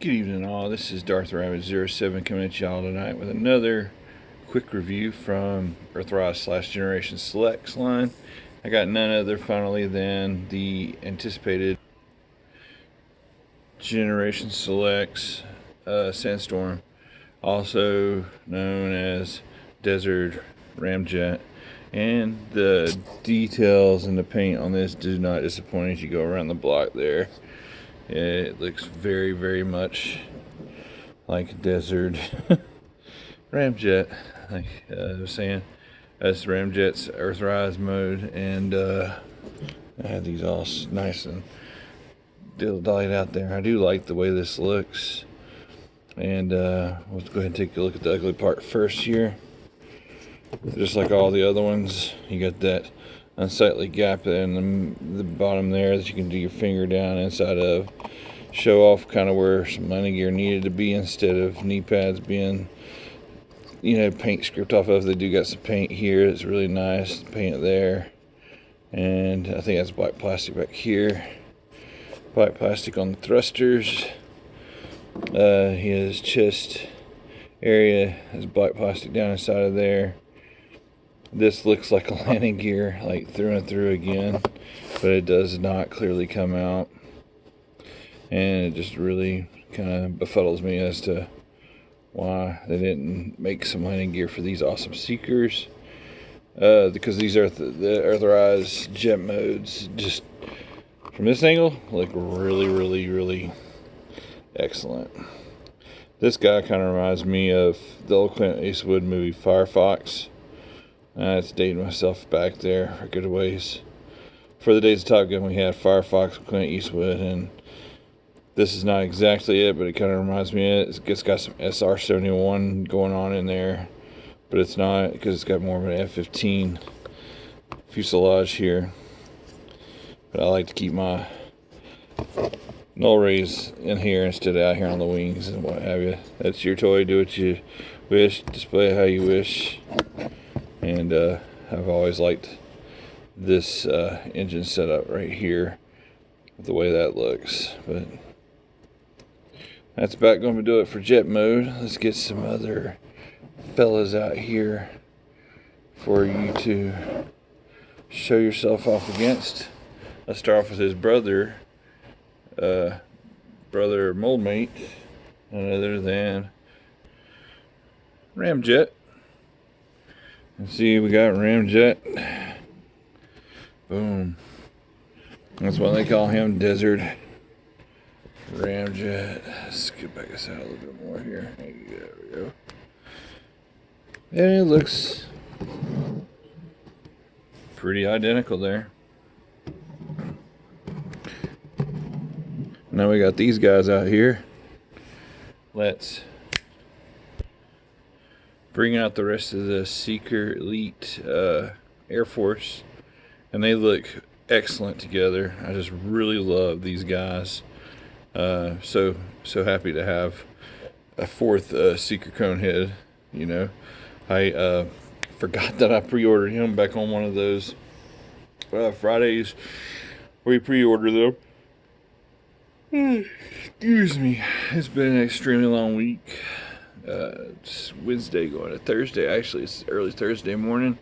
Good evening all, this is Darth Rabbit 07 coming at y'all tonight with another quick review from Earthrise / Generation Selects line. I got none other finally than the anticipated Generation Selects Sandstorm, also known as Desert Ramjet. And the details and the paint on this do not disappoint as you go around the block there. It looks very, very much like a desert ramjet. Like I was saying, that's Ramjet's Earthrise mode, and I have these all nice and dialed out there. I do like the way this looks, and let's go ahead and take a look at the ugly part first here. Just like all the other ones, you got that unsightly gap in the bottom there that you can do your finger down inside of. Show off kind of where some landing gear needed to be instead of knee pads being, paint script off of. They do got some paint here. It's really nice. Paint there. And I think that's black plastic back here. Black plastic on the thrusters. His chest area has black plastic down inside of there. This looks like a landing gear, like through and through again, but it does not clearly come out. And it just really kind of befuddles me as to why they didn't make some landing gear for these awesome seekers. Because these are the Earthrise jet modes, just from this angle, look really, really, really excellent. This guy kind of reminds me of the old Clint Eastwood movie Firefox. It's dating myself back there a good ways. For the days of Top Gun, we had Firefox with Clint Eastwood, and this is not exactly it, but it kind of reminds me of it. It's got some SR-71 going on in there, but it's not, because it's got more of an F-15 fuselage here. But I like to keep my null rays in here instead of out here on the wings and what have you. That's your toy. Do what you wish. Display it how you wish. And I've always liked this engine setup right here, the way that looks. But that's about going to do it for jet mode. Let's get some other fellas out here for you to show yourself off against. Let's start off with his brother mold mate, none other than Ramjet. Let's see, we got Ramjet. Boom. That's why they call him Desert Ramjet. Let's get back us out a little bit more here. There we go. And it looks pretty identical there. Now we got these guys out here. Let's bring out the rest of the Seeker Elite Air Force, and they look excellent together. I just really love these guys. So happy to have a fourth Seeker Conehead. I forgot that I pre-ordered him back on one of those Fridays where you pre-order them. Excuse me. It's been an extremely long week. It's Wednesday going to Thursday. Actually, it's early Thursday morning,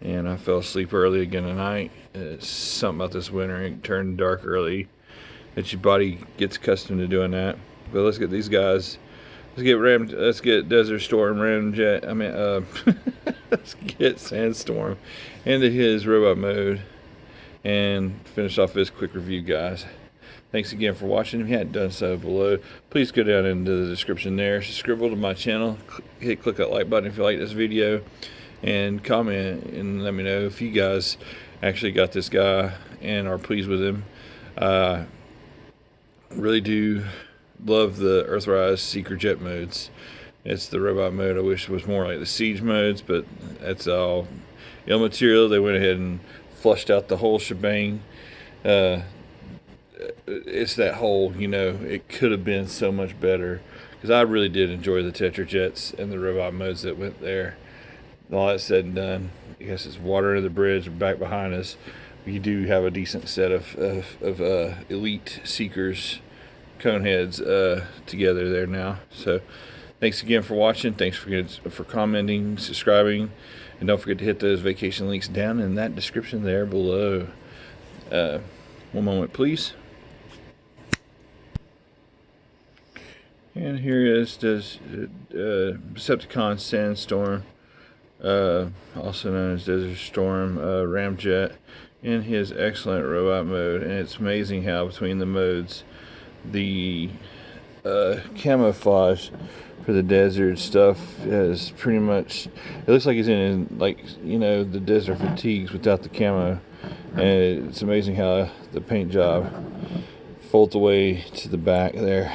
and I fell asleep early again tonight. It's something about this winter. It turned dark early. That your body gets accustomed to doing that. But let's get these guys. Let's get Desert Storm Ramjet. Let's get Sandstorm into his robot mode and finish off this quick review, guys. Thanks again for watching. If you hadn't done so below, please go down into the description there. Subscribe to my channel. Click that like button if you like this video, and comment and let me know if you guys actually got this guy and are pleased with him. Really do love the Earthrise Seeker jet modes. It's the robot mode I wish was more like the siege modes, but that's all ill material. They went ahead and flushed out the whole shebang. It's that whole, it could have been so much better, because I really did enjoy the Tetra jets and the robot modes that went there. All that said and done, I guess it's water under the bridge back behind us. We do have a decent set of elite seekers Coneheads together there now. So thanks again for watching. Thanks for commenting, subscribing, and don't forget to hit those vacation links down in that description there below. One moment, please. And here is this Decepticon Sandstorm, also known as Desert Storm Ramjet, in his excellent robot mode. And it's amazing how between the modes, the camouflage for the desert stuff is pretty much, it looks like he's in, like, you know, the desert fatigues without the camo. And it's amazing how the paint job folds away to the back there.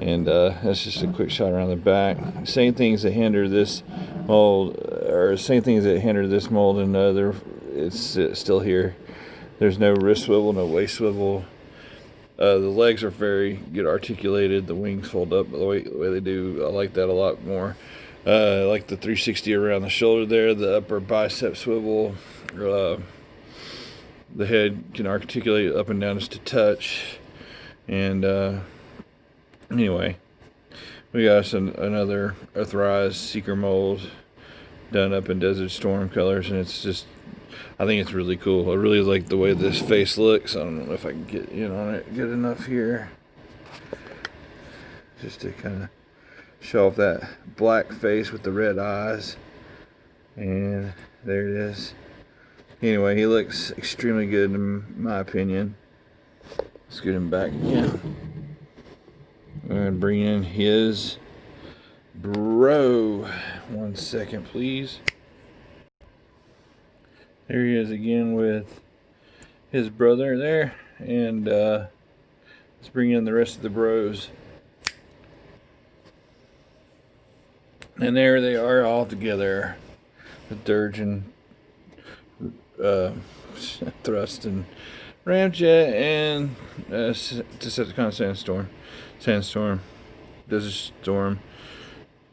And that's just a quick shot around the back. Same things that hinder this mold, or same things that hinder this mold and other, it's still here. There's no wrist swivel, no waist swivel. The legs are very good articulated. The wings fold up the way they do. I like that a lot more. I like the 360 around the shoulder there, the upper bicep swivel. The head can articulate up and down just a touch. And anyway, we got another Earthrise Seeker mold done up in Desert Storm colors, and it's just, I think it's really cool. I really like the way this face looks. I don't know if I can get in on it good enough here, just to kind of show off that black face with the red eyes. And there it is. Anyway, he looks extremely good in my opinion. Let's get him back again. And bring in his bro. 1 second, please. There he is again with his brother there. And let's bring in the rest of the bros. And there they are all together with Dirge and Thrust and Ramjet and Decepticon Sandstorm, Desert Storm,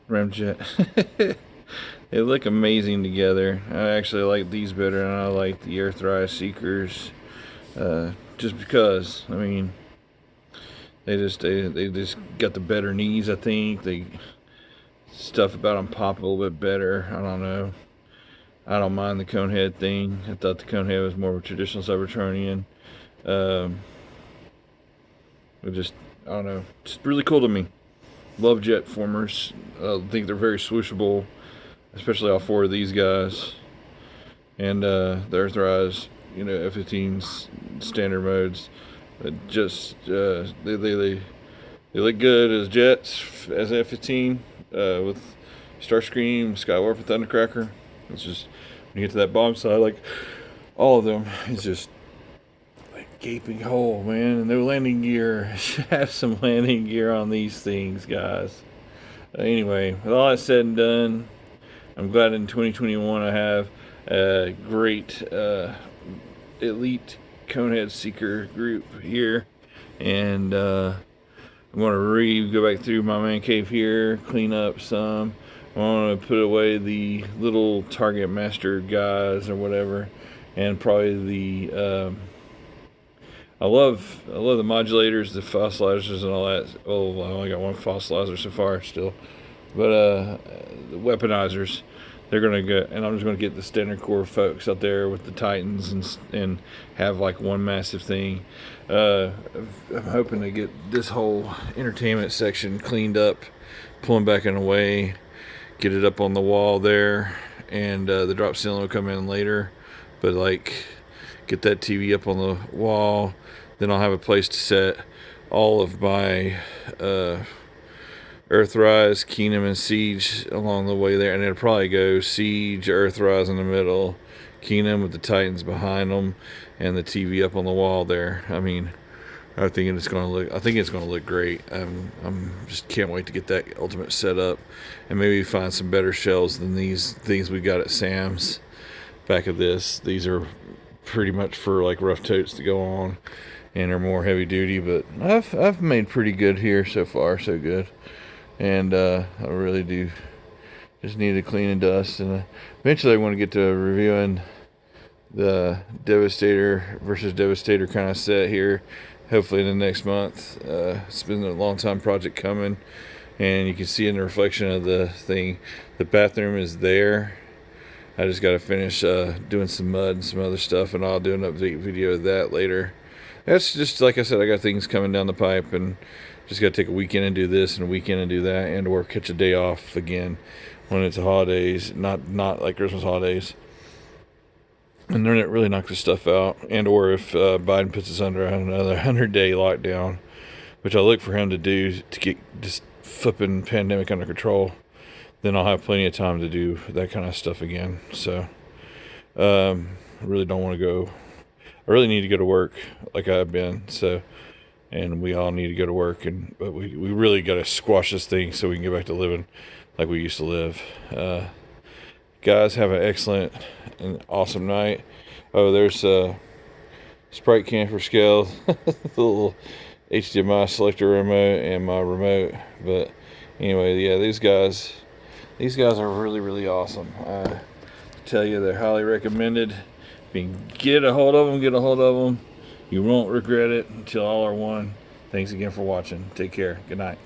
Ramjet. They look amazing together. I actually like these better, and I like the Earthrise Seekers, just because, I mean, they just got the better knees. I think they stuff about them pop a little bit better. I don't know. I don't mind the Conehead thing. I thought the Conehead was more of a traditional Cybertronian. It just, I don't know, it's really cool to me. Love jet formers. I think they're very swooshable, especially all four of these guys. And the Earthrise, you know, F-15's standard modes, just they look good as jets, as F-15 with Starscream, Skywarp, and Thundercracker. It's just, when you get to that bomb side, like all of them, it's just like gaping hole, man. And no landing gear. Should have some landing gear on these things, guys. Anyway, with all that said and done, I'm glad in 2021 I have a great elite Conehead Seeker group here. And I'm going to go back through my man cave here, clean up some. I want to put away the little Target Master guys or whatever, and probably the I love the modulators, the fossilizers, and all that. Oh, I only got one fossilizer so far still, but the weaponizers, they're gonna go, and I'm just gonna get the standard core folks out there with the Titans and have like one massive thing. I'm hoping to get this whole entertainment section cleaned up, pulling back in a way. Get it up on the wall there, and the drop ceiling will come in later, but like get that TV up on the wall, then I'll have a place to set all of my Earthrise, Kingdom, and Siege along the way there, and it'll probably go Siege, Earthrise in the middle, Kingdom with the Titans behind them, and the TV up on the wall there. I mean, I think it's going to look great. I'm just can't wait to get that ultimate set up, and maybe find some better shells than these things we got at Sam's. Back of this, these are pretty much for like rough totes to go on, and are more heavy duty. But I've made pretty good here so far, so good. And I really do just need to clean and dust, and eventually I want to get to reviewing the Devastator versus Devastator kind of set here. hopefully in the next month. It's been a long time project coming, and you can see in the reflection of the thing, the bathroom is there. I just got to finish doing some mud and some other stuff, and I'll do an update video of that later. That's just, like I said, I got things coming down the pipe, and just got to take a weekend and do this and a weekend and do that, and or catch a day off again when it's the holidays, not like Christmas holidays, and then it really knocks the stuff out. And or if Biden puts us under another 100-day lockdown, which I look for him to do to get this flipping pandemic under control, then I'll have plenty of time to do that kind of stuff again. So I really don't want to go. I really need to go to work like I've been. So, and we all need to go to work, but we really got to squash this thing so we can get back to living like we used to live. Guys, have an excellent and awesome night. Oh, there's a Sprite can for scale, the little HDMI selector remote, and my remote. But anyway, yeah, these guys are really, really awesome. I tell you, they're highly recommended. If you can get a hold of them. You won't regret it until all are one. Thanks again for watching. Take care. Good night.